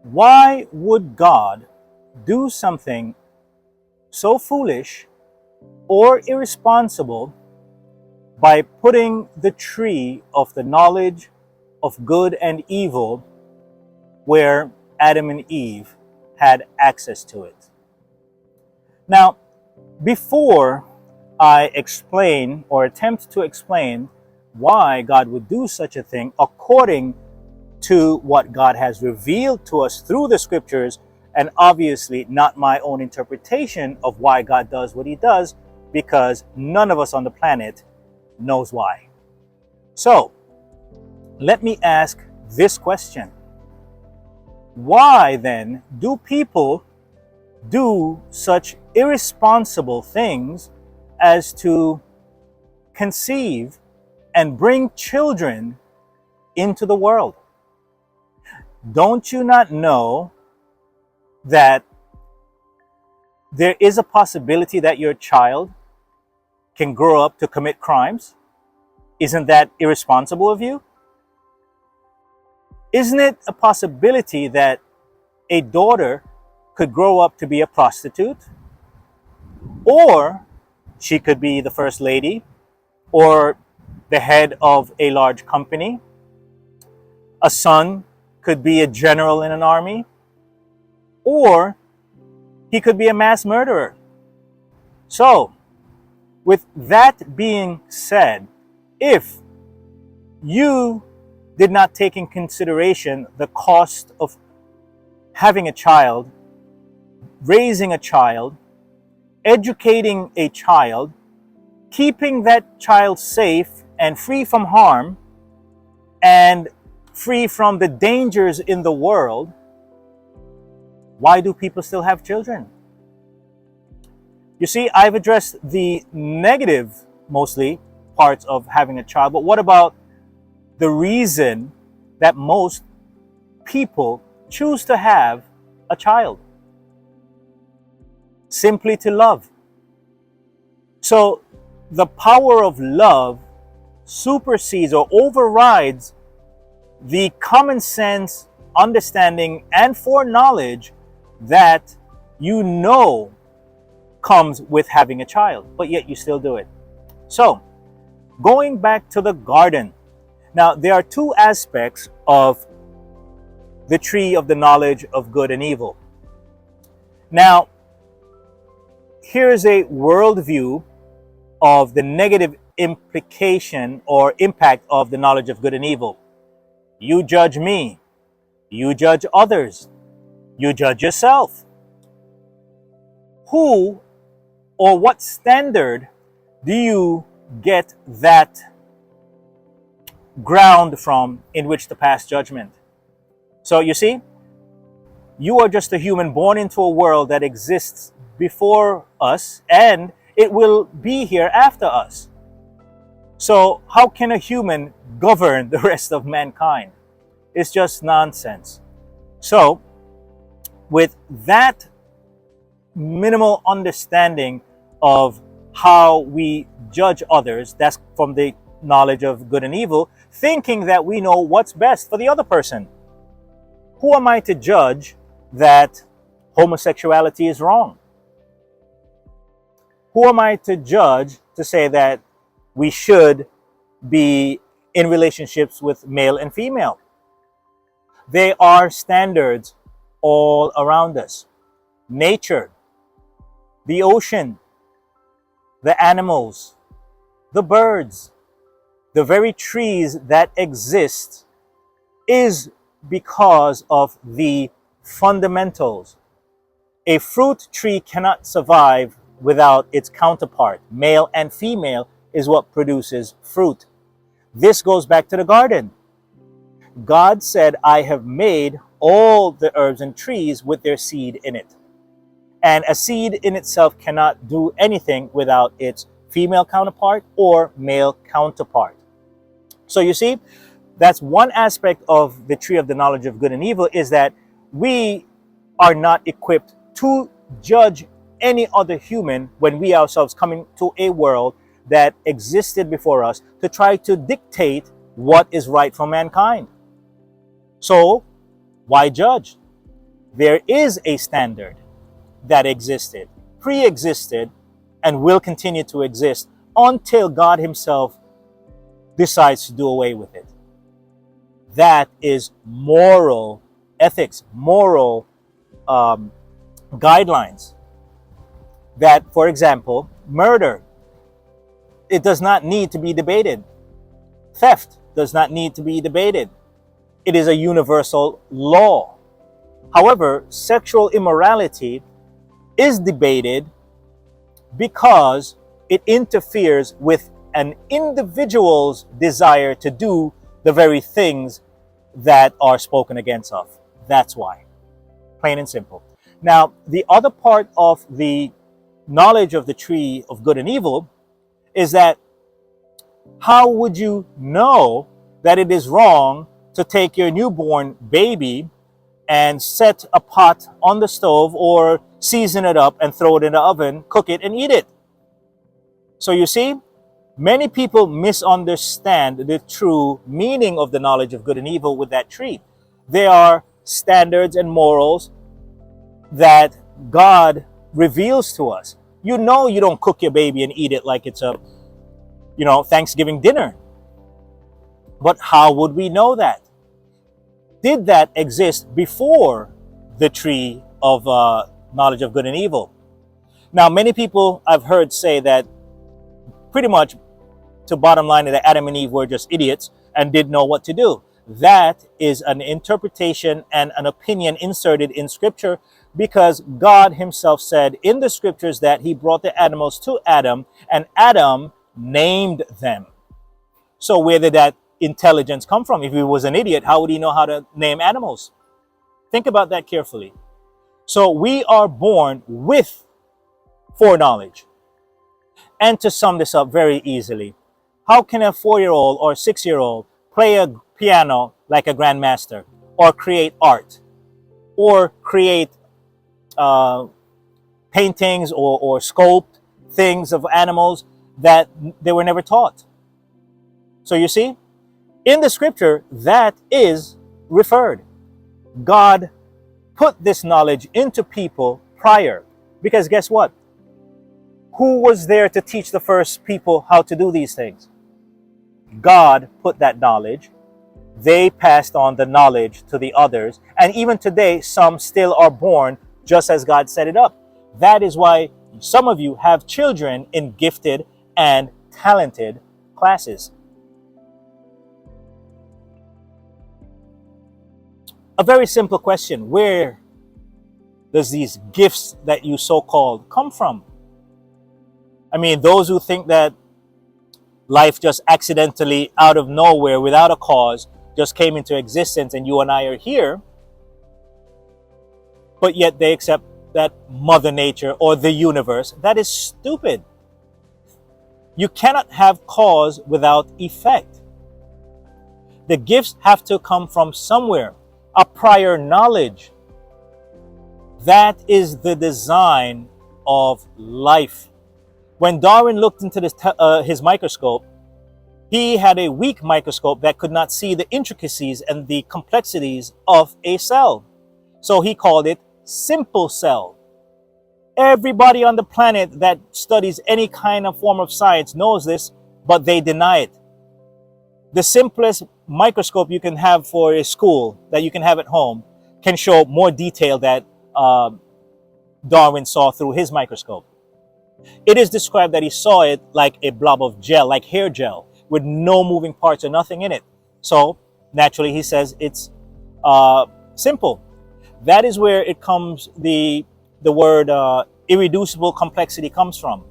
Why would God do something so foolish or irresponsible by putting the tree of the knowledge of good and evil where Adam and Eve had access to it? Now, before I explain or attempt to explain why God would do such a thing according to what God has revealed to us through the scriptures, and obviously not my own interpretation of why God does what he does, because none of us on the planet knows why. So, let me ask this question. Why then do people do such irresponsible things as to conceive and bring children into the world? Don't you not know that there is a possibility that your child can grow up to commit crimes? Isn't that irresponsible of you? Isn't it a possibility that a daughter could grow up to be a prostitute? Or she could be the first lady or the head of a large company. A son could be a general in an army. Or he could be a mass murderer. So, with that being said, if you did not take in consideration the cost of having a child, raising a child, educating a child, keeping that child safe and free from harm and free from the dangers in the world, why do people still have children? You see, I've addressed the negative, mostly, parts of having a child, but what about the reason that most people choose to have a child? Simply to love. So the power of love supersedes or overrides the common sense understanding and foreknowledge that you know comes with having a child, but yet you still do it. So, going back to the garden. Now, there are two aspects of the tree of the knowledge of good and evil. Now, here's a worldview of the negative implication or impact of the knowledge of good and evil. You judge me. You judge others. You judge yourself. Who or what standard do you get that ground from in which to pass judgment? So you see, you are just a human born into a world that exists before us, and it will be here after us. So how can a human govern the rest of mankind? It's just nonsense. So with that minimal understanding of how we judge others, that's from the knowledge of good and evil, thinking that we know what's best for the other person. Who am I to judge that homosexuality is wrong? Who am I to judge to say that we should be in relationships with male and female? There are standards all around us. Nature, the ocean, the animals, the birds, the very trees that exist is because of the fundamentals. A fruit tree cannot survive without its counterpart. Male and female is what produces fruit. This goes back to the garden. God said, I have made all the herbs and trees with their seed in it. And a seed in itself cannot do anything without its female counterpart or male counterpart. So you see, that's one aspect of the tree of the knowledge of good and evil, is that we are not equipped to judge any other human when we ourselves come into a world that existed before us to try to dictate what is right for mankind. So, why judge? there is a standard that existed, pre-existed, and will continue to exist until God himself decides to do away with it. That is moral ethics, moral guidelines. That, for example, murder, it does not need to be debated. Theft does not need to be debated. It is a universal law. However, sexual immorality is debated because it interferes with an individual's desire to do the very things that are spoken against of. That's why. Plain and simple. Now, the other part of the knowledge of the tree of good and evil is that how would you know that it is wrong to take your newborn baby and set a pot on the stove or season it up and throw it in the oven, cook it and eat it? So you see, many people misunderstand the true meaning of the knowledge of good and evil with that tree. There are standards and morals that God reveals to us. You know you don't cook your baby and eat it like it's a, Thanksgiving dinner. But how would we know that? Did that exist before the tree of knowledge of good and evil? Now, many people I've heard say that pretty much to bottom line that Adam and Eve were just idiots and didn't know what to do. That is an interpretation and an opinion inserted in scripture, because God himself said in the scriptures that he brought the animals to Adam and Adam named them. So where did that intelligence come from? If he was an idiot, how would he know how to name animals? Think about that carefully. So we are born with foreknowledge. And to sum this up very easily, how can a 4-year-old or 6-year-old play a piano like a grandmaster, or create art, or create paintings or sculpt things of animals that they were never taught? So you see, in the scripture, that is referred. God put this knowledge into people prior, because guess what? Who was there to teach the first people how to do these things? God put that knowledge. They passed on the knowledge to the others. And even today, some still are born just as God set it up. That is why some of you have children in gifted and talented classes. A very simple question: where does these gifts that you so-called come from? I mean, those who think that life just accidentally, out of nowhere, without a cause, just came into existence and you and I are here, but yet they accept that Mother Nature or the universe, that is stupid. You cannot have cause without effect. The gifts have to come from somewhere, a prior knowledge. That is the design of life. When Darwin looked into his microscope, he had a weak microscope that could not see the intricacies and the complexities of a cell. So he called it simple cell. Everybody on the planet that studies any kind of form of science knows this, but they deny it. The simplest microscope you can have for a school that you can have at home can show more detail that Darwin saw through his microscope. It is described that he saw it like a blob of gel, like hair gel, with no moving parts or nothing in it. So naturally he says it's simple. That is where it comes, the word irreducible complexity comes from.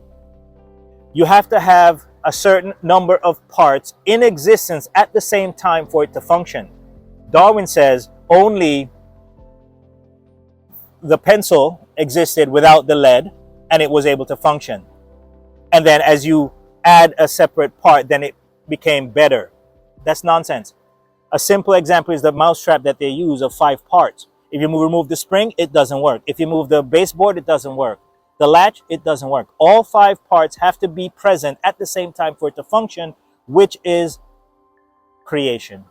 You have to have a certain number of parts in existence at the same time for it to function. Darwin says only the pencil existed without the lead, and it was able to function. And then as you add a separate part, then it became better. That's nonsense. A simple example is the mousetrap that they use of 5 parts. If you remove the spring, it doesn't work. If you move the baseboard, it doesn't work. The latch, it doesn't work. All 5 parts have to be present at the same time for it to function, which is creation.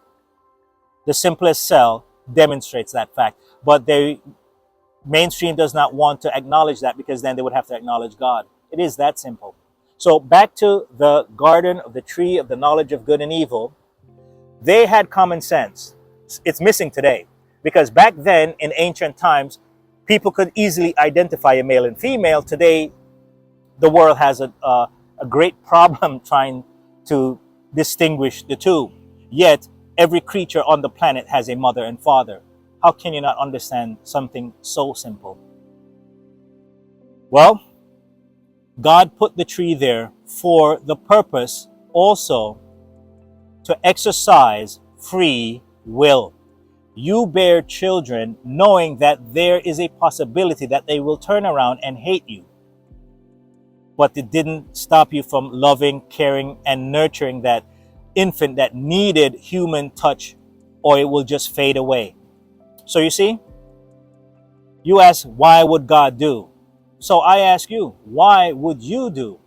The simplest cell demonstrates that fact. But they Mainstream does not want to acknowledge that because then they would have to acknowledge God. It is that simple. So back to the garden of the tree of the knowledge of good and evil. They had common sense. It's missing today because back then in ancient times, people could easily identify a male and female. Today, the world has a great problem trying to distinguish the two. Yet, every creature on the planet has a mother and father. How can you not understand something so simple? Well, God put the tree there for the purpose also to exercise free will. You bear children knowing that there is a possibility that they will turn around and hate you. But it didn't stop you from loving, caring, and nurturing that infant that needed human touch, or it will just fade away. So you see, you ask, why would God do? So I ask you, why would you do?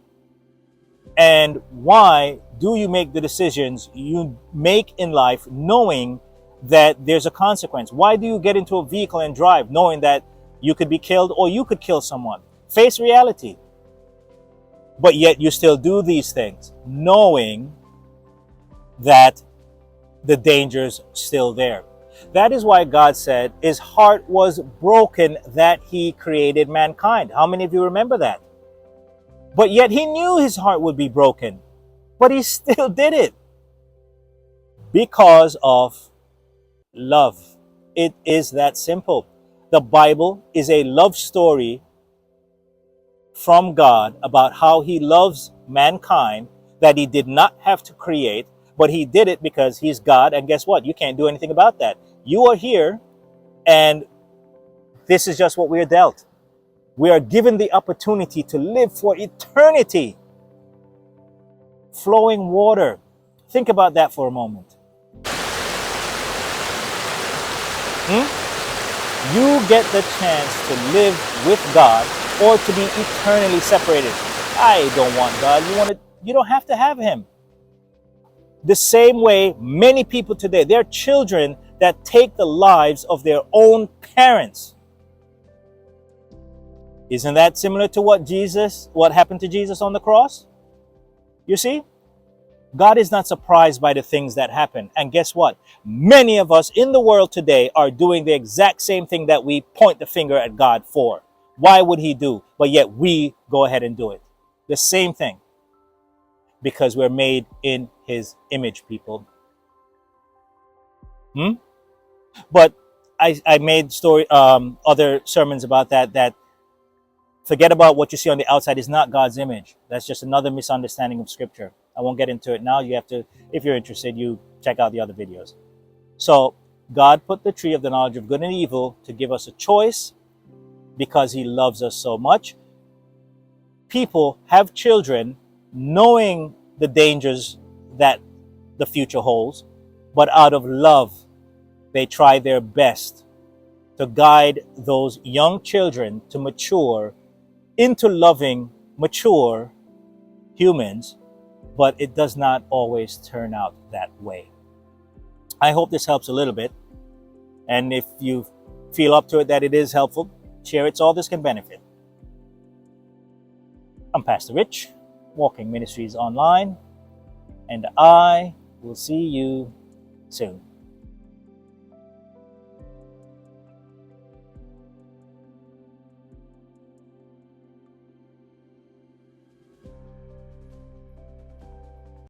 And why do you make the decisions you make in life knowing that there's a consequence? Why do you get into a vehicle and drive knowing that you could be killed or you could kill someone? Face reality. But yet you still do these things knowing that the danger's still there. That is why God said his heart was broken that he created mankind. How many of you remember that? But yet he knew his heart would be broken, but he still did it because of love. It is that simple. The Bible is a love story from God about how he loves mankind that he did not have to create, but he did it because he's God. And guess what? You can't do anything about that. You are here, and this is just what we are dealt. We are given the opportunity to live for eternity. Flowing water. Think about that for a moment. You get the chance to live with God or to be eternally separated. I don't want God. You don't have to have him. The same way many people today, they're children that take the lives of their own parents. Isn't that similar to what happened to Jesus on the cross? You see, God is not surprised by the things that happen. And guess what? Many of us in the world today are doing the exact same thing that we point the finger at God for. Why would he do? But yet we go ahead and do it. The same thing. Because we're made in his image, people. But I made other sermons about that forget about what you see on the outside is not God's image. That's just another misunderstanding of scripture. I won't get into it now. You have to, if you're interested, you check out the other videos. So God put the tree of the knowledge of good and evil to give us a choice because he loves us so much. People have children knowing the dangers that the future holds, but out of love, they try their best to guide those young children to mature into loving, mature humans, but it does not always turn out that way. I hope this helps a little bit. And if you feel up to it that it is helpful, share it so others can benefit. I'm Pastor Rich, Walking Ministries Online, and I will see you soon.